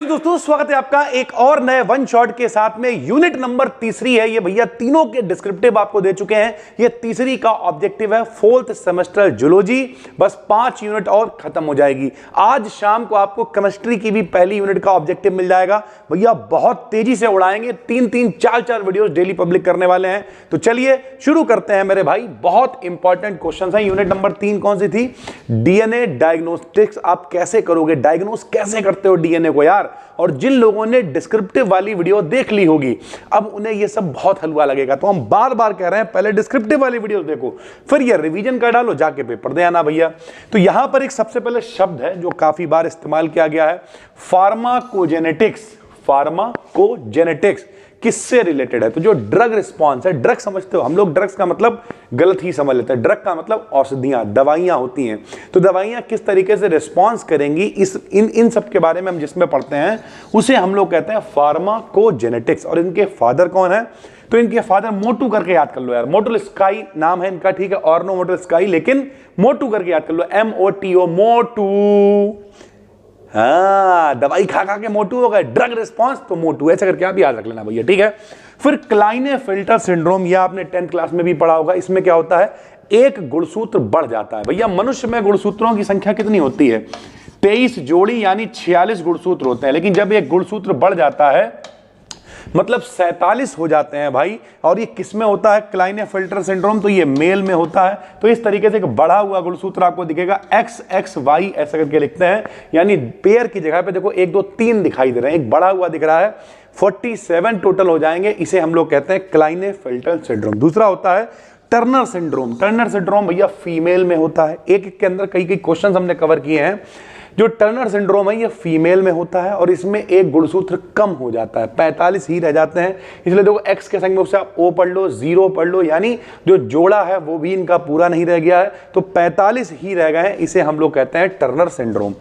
दोस्तों, स्वागत है आपका एक और नए वन शॉट के साथ में। यूनिट नंबर तीसरी है ये भैया, तीनों के डिस्क्रिप्टिव आपको दे चुके हैं। ये तीसरी का ऑब्जेक्टिव है फोर्थ सेमेस्टर जूलॉजी। बस 5 यूनिट और खत्म हो जाएगी। आज शाम को आपको केमिस्ट्री की भी पहली यूनिट का ऑब्जेक्टिव मिल जाएगा भैया। बहुत तेजी से उड़ाएंगे, 3-3 4-4 वीडियोस डेली पब्लिक करने वाले हैं। तो चलिए शुरू करते हैं मेरे भाई। बहुत इंपॉर्टेंट क्वेश्चन है। यूनिट नंबर 3 कौन सी थी? DNA diagnostics. आप कैसे करोगे, डायग्नोस कैसे करते हो डीएनए को यार। और जिन लोगों ने डिस्क्रिप्टिव वाली वीडियो देख ली होगी, अब उन्हें ये सब बहुत हलवा लगेगा। तो हम बार बार कह रहे हैं पहले डिस्क्रिप्टिव वाली वीडियो देखो, फिर ये रिवीजन कर डालो, जाके पेपर दे आना भैया। तो यहां पर एक सबसे पहले शब्द है जो काफी बार इस्तेमाल किया गया है, फार्माकोजेनेटिक्स। फार्माकोजेनेटिक्स किससे रिलेटेड है? तो जो ड्रग रिस्पॉन्स है, ड्रग समझते हो, हम लोग ड्रग्स का मतलब गलत ही समझ लेते हैं। ड्रग का मतलब औषधियां, दवाइयां होती हैं। तो दवाइयां किस तरीके से रिस्पॉन्स करेंगी, इन सब के बारे में हम जिसमें पढ़ते हैं उसे हम लोग कहते हैं फार्माकोजेनेटिक्स। और इनके फादर कौन है? तो इनके फादर मोटू करके याद कर लो यार। मोटुलस्काई नाम है इनका, ठीक है, ऑर्नो मोटुलस्काई, लेकिन मोटू करके याद कर लो, MOTO, मोटू। हाँ, दवाई खा खा के मोटू हो गए, ड्रग रिस्पॉन्स तो मोटू, ऐसा करके आप याद रख लेना भैया, ठीक है। फिर क्लाइनेफेल्टर सिंड्रोम, यह आपने 10th क्लास में भी पढ़ा होगा। इसमें क्या होता है? एक गुणसूत्र बढ़ जाता है भैया। मनुष्य में गुणसूत्रों की संख्या कितनी होती है? 23 जोड़ी, यानी 46 गुणसूत्र होते हैं। लेकिन जब एक गुणसूत्र बढ़ जाता है मतलब 47 हो जाते हैं भाई। और ये किस में होता है क्लाइनेफेल्टर सिंड्रोम? तो ये मेल में होता है। तो इस तरीके से एक बढ़ा हुआ गुणसूत्र आपको दिखेगा, XXY ऐसा करके लिखते हैं। यानी पेयर की जगह पे देखो 1 2 3 दिखाई दे रहे हैं, एक बढ़ा हुआ दिख रहा है। 47 टोटल हो जाएंगे। इसे हम लोग कहते हैं क्लाइनेफेल्टर सिंड्रोम। दूसरा होता है टर्नर सिंड्रोम। टर्नर सिंड्रोम भैया फीमेल में होता है। एक के अंदर कई क्वेश्चन हमने कवर किए हैं। जो टर्नर सिंड्रोम है ये फीमेल में होता है और इसमें एक गुणसूत्र कम हो जाता है, 45 ही रह जाते हैं। इसलिए देखो X के संग में उससे आप O पढ़ लो, 0 पढ़ लो, यानी जो जोड़ा है वो भी इनका पूरा नहीं रह गया है। तो 45 ही रह गए हैं। इसे हम लोग कहते हैं टर्नर सिंड्रोम।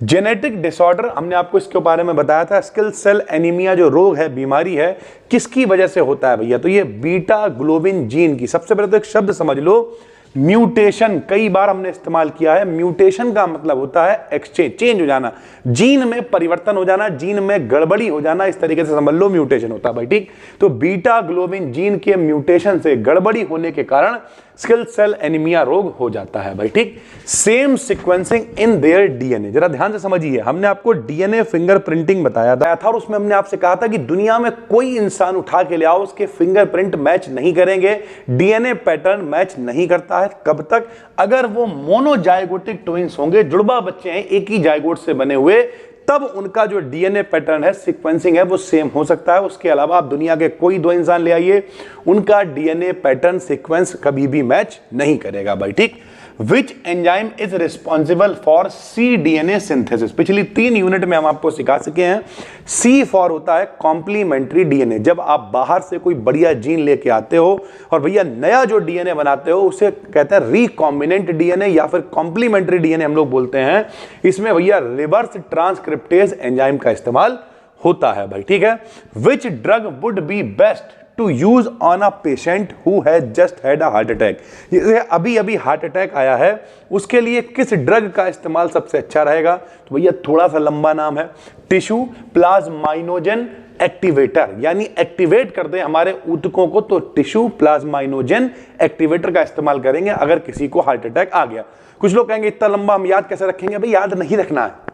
जेनेटिक डिसऑर्डर, हमने आपको इसके बारे में बताया था। सिकल सेल एनीमिया जो रोग है, बीमारी है, किसकी वजह से होता है भैया? तो ये बीटा ग्लोबिन जीन की। सबसे पहले तो एक शब्द समझ लो, म्यूटेशन। कई बार हमने इस्तेमाल किया है। म्यूटेशन का मतलब होता है एक्सचेंज, चेंज हो जाना, जीन में परिवर्तन हो जाना, जीन में गड़बड़ी हो जाना। इस तरीके से समझ लो म्यूटेशन होता है भाई, ठीक। तो बीटा ग्लोबिन जीन के म्यूटेशन से, गड़बड़ी होने के कारण सिकल सेल एनीमिया रोग हो जाता है भाई, ठीक। Same sequencing in their DNA. जरा ध्यान से समझिए, हमने आपको डीएनए फिंगरप्रिंटिंग बताया था और उसमें हमने आपसे कहा था कि दुनिया में कोई इंसान उठा के ले आओ, उसके फिंगरप्रिंट मैच नहीं करेंगे, डीएनए पैटर्न मैच नहीं करता है। कब तक? अगर वो मोनोजाइगोटिक ट्विंस होंगे, जुड़वा बच्चे हैं एक ही जाइगोट से बने हुए, तब उनका जो डीएनए पैटर्न है, सीक्वेंसिंग है, वो सेम हो सकता है। उसके अलावा आप दुनिया के कोई 2 इंसान ले आइए, उनका डीएनए पैटर्न सीक्वेंस कभी भी मैच नहीं करेगा भाई, ठीक। Which enzyme is responsible for cDNA synthesis? पिछली 3 यूनिट में हम आपको सिखा चुके हैं। C फॉर होता है कॉम्प्लीमेंट्री डीएनए। जब आप बाहर से कोई बढ़िया जीन लेके आते हो और भैया नया जो डीएनए बनाते हो, उसे कहते हैं रिकॉम्बिनेंट डीएनए या फिर कॉम्प्लीमेंट्री डीएनए हम लोग बोलते हैं। इसमें भैया रिवर्स ट्रांसक्रिप्टेज एंजाइम का इस्तेमाल होता है भाई, ठीक है। Which drug would be best to use on a patient who has just had a heart attack? जैसे अभी अभी हार्ट अटैक आया है, उसके लिए किस ड्रग का इस्तेमाल सबसे अच्छा रहेगा? तो भैया थोड़ा सा लंबा नाम है, टिश्यू प्लाज्माइनोजेन एक्टिवेटर। यानी एक्टिवेट कर दे हमारे ऊतकों को, तो टिश्यू प्लाज्माइनोजेन एक्टिवेटर का इस्तेमाल करेंगे अगर किसी को हार्ट अटैक आ गया। कुछ लोग कहेंगे इतना लंबा हम याद कैसे रखेंगे? भाई याद नहीं रखना है।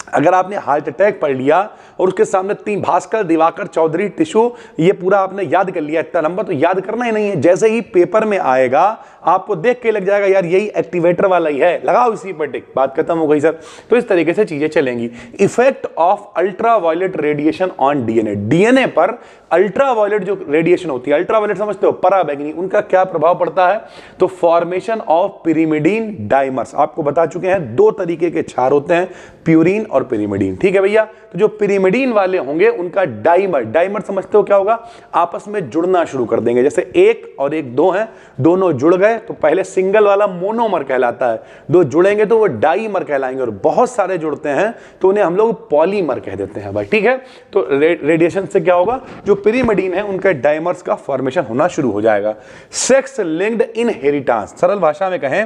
अगर आपने हार्ट अटैक पढ़ लिया और उसके सामने 3 भास्कर, दिवाकर, चौधरी, टिश्यू, ये पूरा आपने याद कर लिया इतना लंबा, तो याद करना ही नहीं है। जैसे ही पेपर में आएगा आपको देख के लग जाएगा यार यही एक्टिवेटर वाला ही है, लगाओ इसी पर टिक, बात खत्म हो गई सर। तो इस तरीके से चीजें चलेंगी। Effect of ultraviolet radiation on DNA. DNA पर अल्ट्रावायलेट जो रेडिएशन होती है, अल्ट्रावायलेट समझते हो, पराबैंगनी, उनका क्या प्रभाव पड़ता है? तो फॉर्मेशन ऑफ पिरिमिडीन डाइमर्स। आपको बता चुके हैं 2 तरीके के क्षार होते हैं, प्यूरिन और पिरिमिडीन, ठीक है भैया। तो जो पिरिमिडीन वाले होंगे उनका डाइमर, डाइमर समझते हो क्या होगा? आपस में जुड़ना शुरू कर देंगे। जैसे 1 और 1 2 हैं, दोनों जुड़ गए तो पहले सिंगल वाला मोनोमर कहलाता है, 2 जुड़ेंगे तो वो डाइमर कहलाएंगे, और बहुत सारे जुड़ते हैं तो उन्हें हम लोग पॉलीमर कह देते हैं भाई, ठीक है। तो रेडिएशन से क्या होगा? जो पिरिमिडीन है उनके डाइमर्स का फॉर्मेशन होना शुरू हो जाएगा। सेक्स लिंक्ड इनहेरिटेंस, सरल भाषा में कहें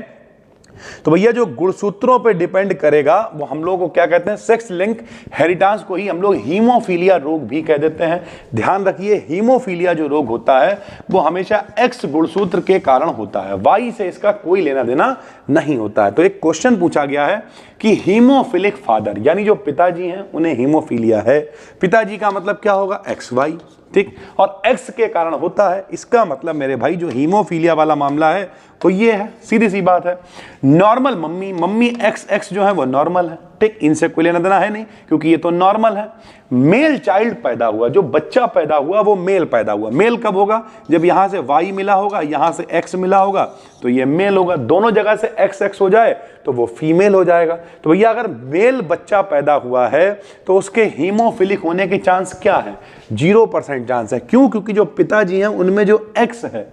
तो भैया जो गुणसूत्रों पे डिपेंड करेगा वो हम लोग को क्या कहते हैं, सेक्स लिंक हेरिटेंस को ही हम लोग हीमोफीलिया रोग भी कह देते हैं। ध्यान रखिए, हीमोफीलिया जो रोग होता है वो हमेशा एक्स गुणसूत्र के कारण होता है, वाई से इसका कोई लेना देना नहीं होता है। तो एक क्वेश्चन पूछा गया है कि हीमोफिलिक फादर यानी जो पिताजी हैं उन्हें हीमोफीलिया है, पिताजी का मतलब क्या होगा, एक्स वाई, ठीक, और एक्स के कारण होता है, इसका मतलब मेरे भाई जो हीमोफीलिया वाला मामला है तो ये है, सीधी सी बात है। नॉर्मल मम्मी एक्स जो है वो नॉर्मल है, ठीक, इनसे कोई लेना देना है नहीं क्योंकि ये तो नॉर्मल है। मेल चाइल्ड पैदा हुआ, जो बच्चा पैदा हुआ वो मेल पैदा हुआ। मेल कब होगा, जब यहां से वाई मिला होगा, यहां से एक्स मिला होगा तो ये मेल होगा। दोनों जगह से एक्स हो जाए तो वो फीमेल हो जाएगा। तो भैया अगर मेल बच्चा पैदा हुआ है तो उसके हीमोफिलिक होने के चांस क्या है, 0% चांस है। क्यों, क्योंकि जो पिताजी हैं उनमें जो एक्स है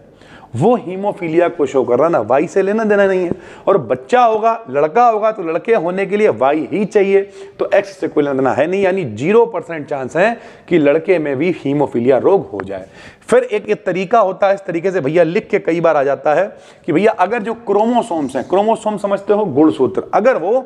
वो हीमोफीलिया को शो कर रहा ना, वाई से लेना देना नहीं है। और बच्चा होगा, लड़का होगा तो लड़के होने के लिए वाई ही चाहिए, तो एक्स से कोई लेना देना है नहीं, यानी 0% चांस है कि लड़के में भी हीमोफीलिया रोग हो जाए। फिर एक तरीका होता है, इस तरीके से भैया लिख के कई बार आ जाता है कि भैया अगर जो क्रोमोसोम्स हैं, क्रोमोसोम समझते हो गुणसूत्र, अगर वो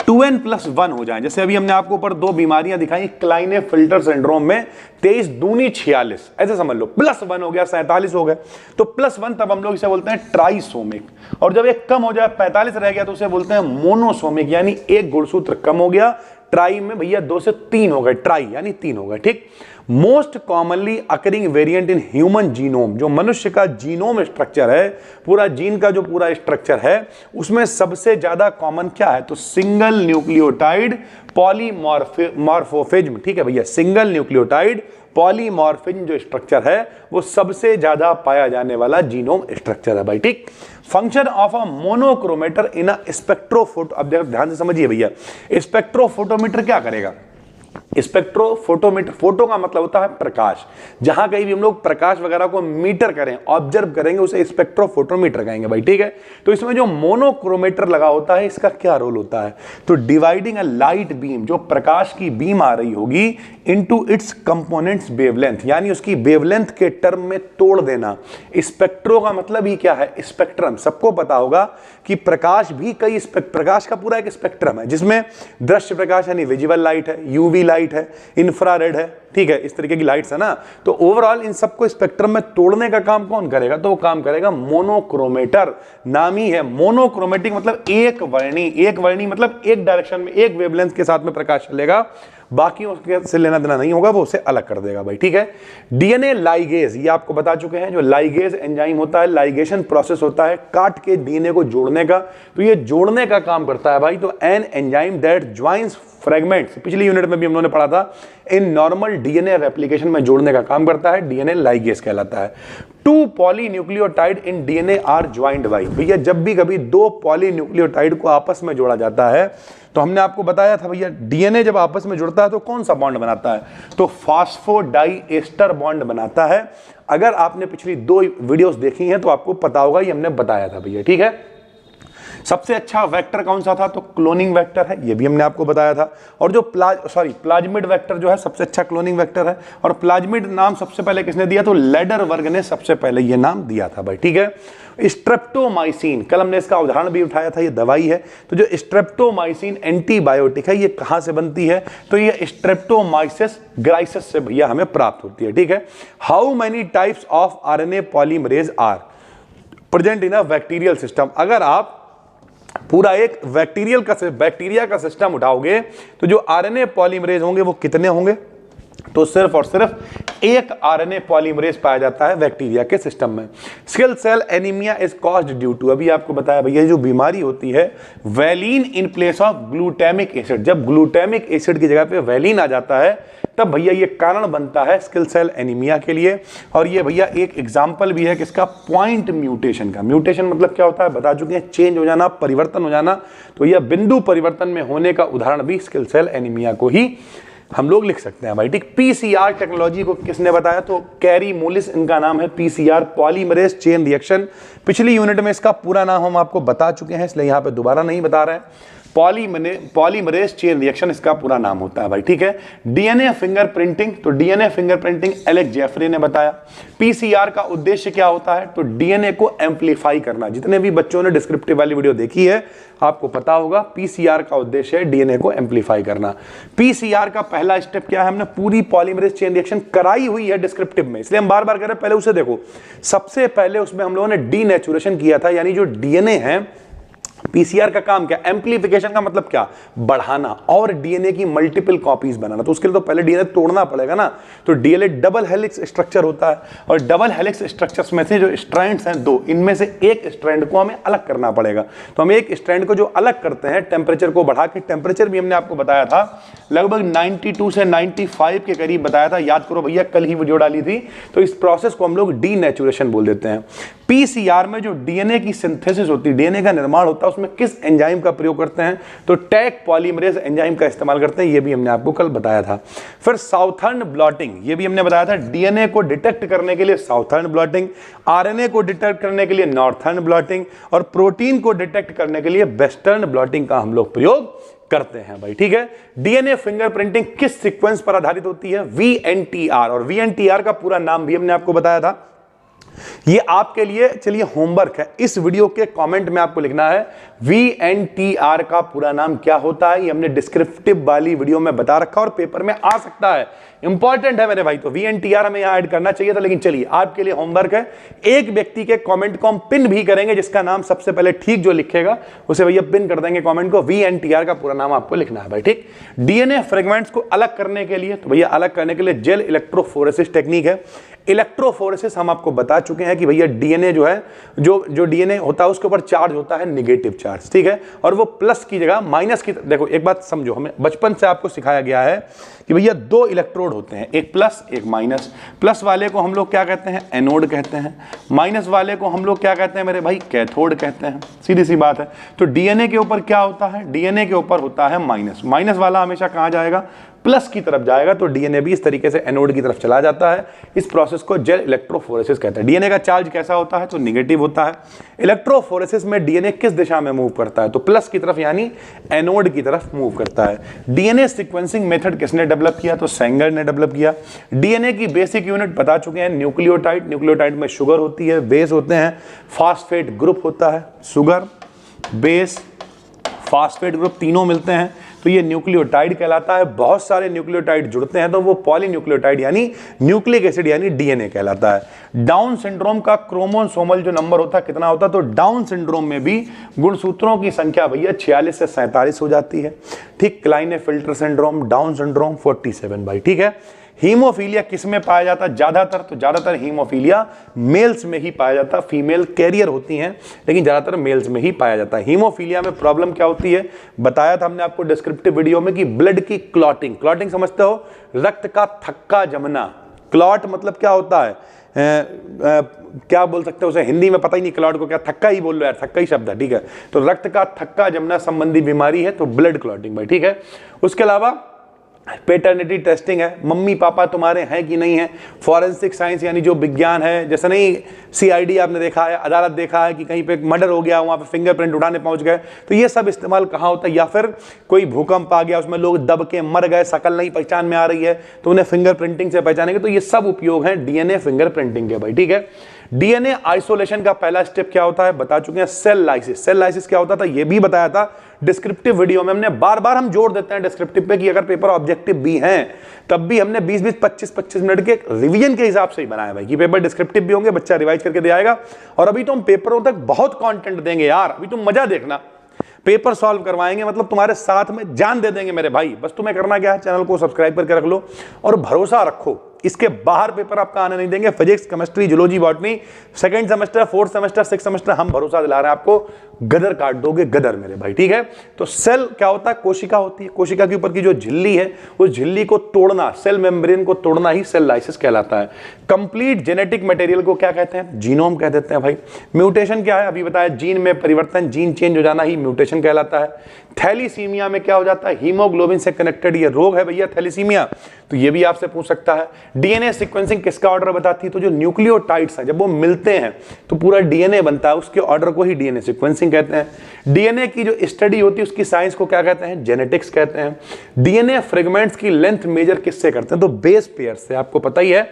2n+1 हो जाए, जैसे अभी हमने आपको ऊपर 2 बीमारियां दिखाई क्लाइनेफिल्टर सिंड्रोम में 23 दूनी 46, ऐसे समझ लो, +1 हो गया 47 हो गए, तो +1 तब हम लोग इसे बोलते हैं ट्राइसोमिक। और जब एक कम हो जाए 45 रह गया तो उसे बोलते हैं मोनोसोमिक, यानी एक गुणसूत्र कम हो गया। ट्राई में भैया 2 से 3 हो गए, ट्राई यानी 3 हो गए, ठीक। Most commonly occurring variant in human genome, जो मनुष्य का जीनोम स्ट्रक्चर है, पूरा जीन का जो पूरा स्ट्रक्चर है उसमें सबसे ज्यादा कॉमन क्या है, तो सिंगल न्यूक्लियोटाइड पॉलीमॉर्फोफिज्म, ठीक है भैया, सिंगल न्यूक्लियोटाइड पॉलीमॉर्फिज्म जो स्ट्रक्चर है वो सबसे ज्यादा पाया जाने वाला जीनोम स्ट्रक्चर है भाई, ठीक। फंक्शन ऑफ अ मोनोक्रोमेटर इन अ स्पेक्ट्रोफोटो, अब ध्यान से समझिए भैया, स्पेक्ट्रोफोटोमीटर क्या करेगा, स्पेक्ट्रोफोटोमीटर, फोटो का मतलब होता है प्रकाश, जहां कहीं भी हम लोग प्रकाश वगैरह को मीटर करें, ऑब्जर्व करेंगे, उसे स्पेक्ट्रोफोटोमीटर कहेंगे भाई, ठीक है। तो इसमें जो मोनोक्रोमेटर लगा होता है इसका क्या रोल होता है, तो डिवाइडिंग अ लाइट बीम, जो प्रकाश की बीम आ रही होगी, इनटू इट्स कंपोनेंट्स वेवलेंथ, यानी उसकी वेवलेंथ के टर्म में तोड़ देना। स्पेक्ट्रो का मतलब ही क्या है, स्पेक्ट्रम, सबको पता होगा कि प्रकाश भी कई प्रकाश का पूरा एक स्पेक्ट्रम है, जिसमें दृश्य प्रकाश यानी विजिबल लाइट है, यूवी लाइट है, इंफ्रारेड है, ठीक है, इस तरीके की लाइट्स है ना। तो ओवरऑल इन सबको स्पेक्ट्रम में तोड़ने का काम कौन करेगा, तो वो काम करेगा मोनोक्रोमेटर, नाम ही है मोनोक्रोमेटिक, मतलब एक वर्णी मतलब एक डायरेक्शन में एक वेवलेंथ के साथ में प्रकाश चलेगा, बाकी उसके से लेना देना नहीं होगा, वो उसे अलग कर देगा भाई, ठीक है। डीएनए लाइगेज, ये आपको बता चुके हैं, जो लाइगेज एंजाइम होता है, लाइगेशन प्रोसेस होता है काट के डीएनए को जोड़ने का, तो ये जोड़ने का काम करता है भाई। तो an enzyme that joins fragments, पिछली यूनिट में भी हम लोगों ने पढ़ा था, इन नॉर्मल डीएनए रेप्लिकेशन में जोड़ने का काम करता है, डीएनए लाइगेज कहलाता है। 2 polynucleotide in DNA are joint भाई, भैया जब भी कभी 2 पॉलीन्यूक्लियोटाइड को आपस में जोड़ा जाता है तो हमने आपको बताया था भैया, डीएनए जब आपस में जुड़ता है तो कौन सा बॉन्ड बनाता है, तो फास्फोडाइएस्टर बॉन्ड बनाता है। अगर आपने पिछली 2 वीडियोस देखी हैं तो आपको पता होगा, ये हमने बताया था भैया, ठीक है। सबसे अच्छा वेक्टर कौन सा था, तो क्लोनिंग वेक्टर है, ये भी हमने आपको बताया था। और जो प्लाज्मिड वेक्टर जो है सबसे अच्छा क्लोनिंग वेक्टर है। और प्लाज्मिड नाम सबसे पहले किसने दिया, तो लेडर वर्ग ने सबसे पहले ये नाम दिया था भाई, ठीक है। स्ट्रेप्टोमाइसिन, कल हमने इसका उदाहरण भी उठाया था, ये दवाई है। तो जो स्ट्रेप्टोमाइसिन एंटीबायोटिक है, ये कहां से बनती है, तो ये स्ट्रेप्टोमाइसिस ग्राइसिस से भैया हमें प्राप्त होती है, ठीक है। How many types of RNA polymerase are present in a bacterial system, अगर आप पूरा एक बैक्टीरिया का सिस्टम उठाओगे तो जो आरएनए पॉलीमरेज होंगे वो कितने होंगे, तो सिर्फ और सिर्फ एक आरएनए पॉलीमरेज पाया जाता है बैक्टीरिया के सिस्टम में। Sickle cell anaemia is caused due to, अभी आपको बताया भैया जो बीमारी होती है valine in place of glutamic acid, जब ग्लूटामिक एसिड की जगह पे वैलिन आ जाता है तब भैया ये कारण बनता है सिकल सेल एनीमिया के लिए। और ये भैया एक एग्जांपल भी है किसका, पॉइंट म्यूटेशन का। म्यूटेशन मतलब क्या होता है बता चुके हैं, चेंज हो जाना, परिवर्तन हो जाना। तो यह बिंदु परिवर्तन में होने का उदाहरण भी सिकल सेल एनीमिया को ही हम लोग लिख सकते हैं भाई, ठीक। पीसीआर टेक्नोलॉजी को किसने बताया, तो कैरी मोलिस इनका नाम है, पीसीआर पॉलीमरेज चेन रिएक्शन। पिछली यूनिट में इसका पूरा नाम हम आपको बता चुके हैं, इसलिए यहाँ पे दोबारा नहीं बता रहे हैं। पॉलीमरेज चेन रिएक्शन इसका पूरा नाम होता है भाई, ठीक है। डीएनए फिंगरप्रिंटिंग, तो डीएनए फिंगरप्रिंटिंग एलेक्स जेफरी ने बताया। पीसीआर का उद्देश्य क्या होता है, तो डीएनए को एम्पलीफाई करना। जितने भी बच्चों ने डिस्क्रिप्टिव वाली वीडियो देखी है आपको पता होगा पीसीआर का उद्देश्य है डीएनए को एम्पलीफाई करना। पीसीआर का पहला स्टेप क्या है, हमने पूरी पॉलीमरेज चेन रिएक्शन कराई हुई है डिस्क्रिप्टिव में, इसलिए हम बार बार कह रहे हैं, पहले उसे देखो। सबसे पहले उसमें हम लोगों ने डीनेचुरेशन किया था, यानी जो डीएनए है, पीसीआर का काम क्या, एम्प्लीफिकेशन का मतलब क्या, बढ़ाना और डीएनए की मल्टीपल कॉपीज बनाना। तो उसके लिए तो पहले डीएनए तोड़ना पड़ेगा ना। तो डीएनए डबल हेलिक्स स्ट्रक्चर होता है और डबल हेलिक्स स्ट्रक्चर्स में से जो स्ट्रैंड्स हैं दो, इनमें से एक स्ट्रैंड को हमें अलग करना पड़ेगा। तो हम एक स्ट्रैंड को जो अलग करते हैं टेम्परेचर को बढ़ा के, टेम्परेचर भी हमने आपको बताया था लगभग 92 से 95 के करीब बताया था, याद करो भैया कल ही वीडियो डाली थी। तो इस प्रोसेस को हम लोग डीनेचुरेशन बोल देते हैं। पीसीआर में जो डीएनए की सिंथेसिस होती है, डीएनए का निर्माण होता है, उसमें किस एंजाइम का प्रयोग करते हैं, तो टैग पॉलीमरेज एंजाइम का इस्तेमाल करते हैं, ये भी हमने आपको कल बताया था। फिर साउथर्न ब्लॉटिंग, ये भी हमने बताया था, डीएनए को डिटेक्ट करने के लिए साउथर्न ब्लॉटिंग, आरएनए को डिटेक्ट करने के लिए नॉर्थर्न ब्लॉटिंग और प्रोटीन को डिटेक्ट करने के लिए वेस्टर्न ब्लॉटिंग का हम लोग प्रयोग करते हैं भाई, ठीक है। डीएनए फिंगरप्रिंटिंग किस सीक्वेंस पर आधारित होती है, वीएनटीआर, और वीएनटीआर का पूरा नाम भी हमने आपको बताया था। ये आपके लिए चलिए होमवर्क है, इस वीडियो के कमेंट में आपको लिखना है वीएनटीआर का पूरा नाम क्या होता है। ये हमने डिस्क्रिप्टिव वाली वीडियो में बता रखा और पेपर में आ सकता है, इंपॉर्टेंट है मेरे भाई। तो वीएनटीआर हमें यहां ऐड करना चाहिए था, लेकिन चलिए आपके लिए होमवर्क है, एक व्यक्ति के कमेंट को हम पिन भी करेंगे, जिसका नाम सबसे पहले ठीक जो लिखेगा उसे भैया पिन कर देंगे कमेंट को। वीएनटीआर का पूरा नाम आपको लिखना है भाई, ठीक। डीएनए फ्रेगमेंट्स को अलग करने के लिए, तो भैया अलग करने के लिए जेल इलेक्ट्रोफोरेसिस टेक्निक है। इलेक्ट्रोफोरेसिस हम आपको बता चुके हैं कि भैया डीएनए जो है, जो डीएनए होता है उसके ऊपर चार्ज होता है नेगेटिव चार्ज, ठीक है, और वो प्लस की जगह माइनस की। देखो एक बात समझो, हमें बचपन से आपको सिखाया गया है कि भैया दो इलेक्ट्रोड होते हैं, एक प्लस एक माइनस। प्लस वाले को हम लोग क्या कहते हैं, एनोड कहते हैं, माइनस वाले को हम लोग क्या कहते हैं मेरे भाई, कैथोड कहते हैं, सीधी सी बात है। तो डीएनए के ऊपर क्या होता है, डीएनए के ऊपर होता है माइनस, माइनस वाला हमेशा कहां जाएगा, प्लस की तरफ जाएगा। तो डीएनए भी इस तरीके से एनोड की तरफ चला जाता है। इस प्रोसेस को जेल इलेक्ट्रोफोरेसिस कहते हैं। डीएनए का चार्ज कैसा होता है, तो नेगेटिव होता है। इलेक्ट्रोफोरेसिस में डीएनए किस दिशा में मूव करता है, तो प्लस की तरफ, यानी एनोड की तरफ मूव करता है। डीएनए सीक्वेंसिंग मेथड किसने डेवलप किया, तो सेंगर ने डेवलप किया। डीएनए की बेसिक यूनिट बता चुके हैं, न्यूक्लियोटाइड। न्यूक्लियोटाइड में शुगर होती है, बेस होते हैं, फास्फेट ग्रुप होता है, शुगर, बेस, फास्फेट ग्रुप तीनों मिलते हैं तो ये न्यूक्लियोटाइड कहलाता है। बहुत सारे न्यूक्लियोटाइड जुड़ते हैं तो वो पॉलीन्यूक्लियोटाइड यानी न्यूक्लिक एसिड यानी डीएनए कहलाता है। डाउन सिंड्रोम का क्रोमोसोमल जो नंबर होता है कितना होता है, तो डाउन सिंड्रोम में भी गुणसूत्रों की संख्या भैया 46 से 47 हो जाती है, ठीक। क्लाइनेफिल्टर सिंड्रोम, डाउन सिंड्रोम 47 भाई, ठीक है। हीमोफीलिया किस में पाया जाता है ज्यादातर, तो ज्यादातर हीमोफीलिया मेल्स में ही पाया जाता है। फीमेल कैरियर होती हैं लेकिन ज्यादातर मेल्स में ही पाया जाता है। हीमोफीलिया में प्रॉब्लम क्या होती है, बताया था हमने आपको डिस्क्रिप्टिव वीडियो में कि ब्लड की क्लॉटिंग, क्लॉटिंग समझते हो, रक्त का थक्का जमना। क्लॉट मतलब क्या होता है, क्या बोल सकते हैं उसे, हिंदी में पता ही नहीं क्लॉट को क्या, थक्का ही बोल लो यार, थक्का ही शब्द है, ठीक है। तो रक्त का थक्का जमना संबंधी बीमारी है तो ब्लड क्लॉटिंग भाई, ठीक है। उसके अलावा पेटर्निटी टेस्टिंग है, मम्मी पापा तुम्हारे हैं कि नहीं है। फॉरेंसिक साइंस यानी जो विज्ञान है, जैसे नहीं सीआईडी आपने देखा है, अदालत देखा है कि कहीं पे मर्डर हो गया, वहां पे फिंगरप्रिंट उठाने पहुंच गए, तो ये सब इस्तेमाल कहाँ होता है। या फिर कोई भूकंप आ गया, उसमें लोग दब के मर गए, शकल नहीं पहचान में आ रही है, तो उन्हें फिंगरप्रिंटिंग से पहचानेंगे। तो ये सब उपयोग है डीएनए फिंगरप्रिंटिंग के भाई, ठीक है। डीएनए आइसोलेशन का पहला स्टेप क्या होता है, बता चुके हैं, सेल लाइसिस। सेल लाइसिस क्या होता था ये भी बताया था डिस्क्रिप्टिव वीडियो में। हमने बार बार हम जोर देते हैं डिस्क्रिप्टिव पे कि अगर पेपर ऑब्जेक्टिव भी हैं तब भी हमने 20-20, 25-25 मिनट के रिवीजन के हिसाब से ही बनाया भाई कि पेपर डिस्क्रिप्टिव भी होंगे, बच्चा रिवाइज करके दे आएगा। और अभी तो हम पेपरों तक बहुत कंटेंट देंगे यार, अभी तुम मजा देखना, पेपर सॉल्व करवाएंगे, मतलब तुम्हारे साथ में जान दे देंगे मेरे भाई। बस तुम्हें करना क्या है, चैनल को सब्सक्राइब करके रख लो और भरोसा रखो, इसके बाहर पेपर आपका आने नहीं देंगे। Physics, chemistry, zoology, botany, second semester, fourth semester, six semester, हम भरोसा दिला रहे हैं आपको, गदर काट दोगे गदर मेरे भाई, ठीक है। तो सेल क्या होता है, कोशिका होती है, कोशिका के ऊपर की जो झिल्ली है उस झिल्ली को तोड़ना, सेल मेम्ब्रेन को तोड़ना ही सेल लाइसिस कहलाता है। कंप्लीट जेनेटिक मटेरियल को क्या कहते हैं, जीनोम कह देते हैं भाई। म्यूटेशन क्या है, अभी बताया, जीन में परिवर्तन, जीन चेंज हो जाना ही म्यूटेशन कहलाता है। थैलीसीमिया में क्या हो जाता है, हीमोग्लोबिन से कनेक्टेड ये रोग है भैया थैलीसीमिया, तो ये भी आपसे पूछ सकता है। डीएनए सीक्वेंसिंग किसका ऑर्डर बताती है, तो जो न्यूक्लियोटाइड्स हैं जब वो मिलते हैं तो पूरा डीएनए बनता है, उसके ऑर्डर को ही डीएनए सीक्वेंसिंग कहते हैं। डीएनए की जो स्टडी होती है उसकी साइंस को क्या कहते हैं, जेनेटिक्स कहते हैं। डीएनए फ्रेगमेंट्स की लेंथ मेजर किससे करते हैं, तो बेस पेयर से। आपको पता ही है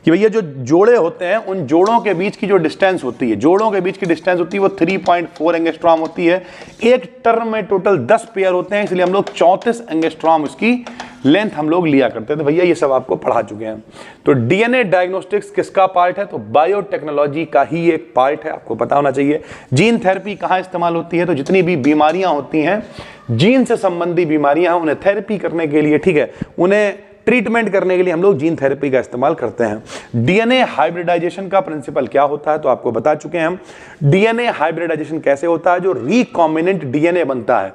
कि भैया जो जोड़े होते हैं उन जोड़ों के बीच की जो डिस्टेंस होती है, जोड़ों के बीच की डिस्टेंस होती है वो 3.4 एंगस्ट्रॉम होती है। एक टर्म में टोटल 10 पेयर होते हैं, इसलिए हम लोग 34 एंगस्ट्रॉम उसकी लेंथ हम लोग लिया करते थे। तो भैया ये सब आपको पढ़ा चुके हैं। तो डीएनए डायग्नोस्टिक्स किसका पार्ट है, तो बायोटेक्नोलॉजी का ही एक पार्ट है, आपको पता होना चाहिए। जीन थेरेपी कहाँ इस्तेमाल होती है, तो जितनी भी बीमारियां होती हैं जीन से संबंधी बीमारियां, उन्हें थेरेपी करने के लिए, ठीक है, उन्हें ट्रीटमेंट करने के लिए हम लोग जीन थेरेपी का इस्तेमाल करते हैं। डीएनए हाइब्रिडाइजेशन का प्रिंसिपल क्या होता है, तो आपको बता चुके हैं हम। डीएनए हाइब्रिडाइजेशन कैसे होता है, जो रिकॉम्बिनेंट डीएनए बनता है,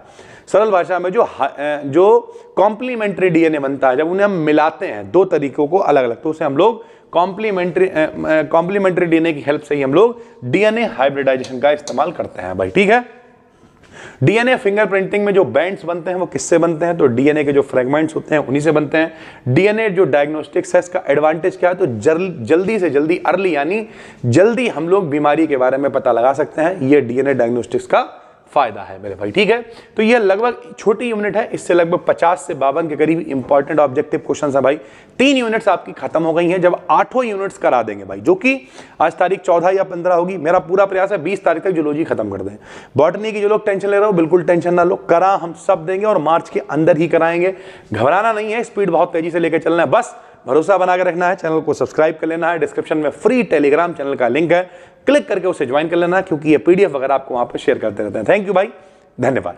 सरल भाषा में जो कॉम्प्लीमेंट्री डीएनए बनता है, जब उन्हें हम मिलाते हैं दो तरीकों को अलग अलग, तो उसे हम लोग कॉम्प्लीमेंट्री डीएनए की हेल्प से ही हम लोग डीएनए हाइब्रिडाइजेशन का इस्तेमाल करते हैं भाई, ठीक है। डीएनए फिंगरप्रिंटिंग में जो बैंड्स बनते हैं वो किससे बनते हैं, तो डीएनए के जो फ्रेगमेंट्स होते हैं उन्हीं से बनते हैं। डीएनए जो डायग्नोस्टिक्स है इसका एडवांटेज क्या है, तो जल्दी से जल्दी, अर्ली यानी जल्दी हम लोग बीमारी के बारे में पता लगा सकते हैं, ये डीएनए डायग्नोस्टिक्स का फायदा है मेरे भाई, ठीक है। तो ये लगभग छोटी यूनिट है, इससे लगभग 50 से 52 के करीब इंपॉर्टेंट ऑब्जेक्टिव क्वेश्चन है भाई। 3 यूनिट्स आपकी खत्म हो गई हैं, जब 8 यूनिट्स करा देंगे भाई, जो कि आज तारीख 14 या 15 होगी, मेरा पूरा प्रयास है 20 तारीख तक जूलॉजी खत्म कर दें। बॉटनी की जो लोग टेंशन ले रहे हो बिल्कुल टेंशन ना लो, करा हम सब देंगे और मार्च के अंदर ही कराएंगे। घबराना नहीं है, स्पीड बहुत तेजी से लेकर चलना है, बस भरोसा बना के रखना है। चैनल को सब्सक्राइब कर लेना है, डिस्क्रिप्शन में फ्री टेलीग्राम चैनल का लिंक है, क्लिक करके उसे ज्वाइन कर लेना, क्योंकि ये पीडीएफ वगैरह आपको वहां पर शेयर करते रहते हैं। थैंक यू भाई, धन्यवाद।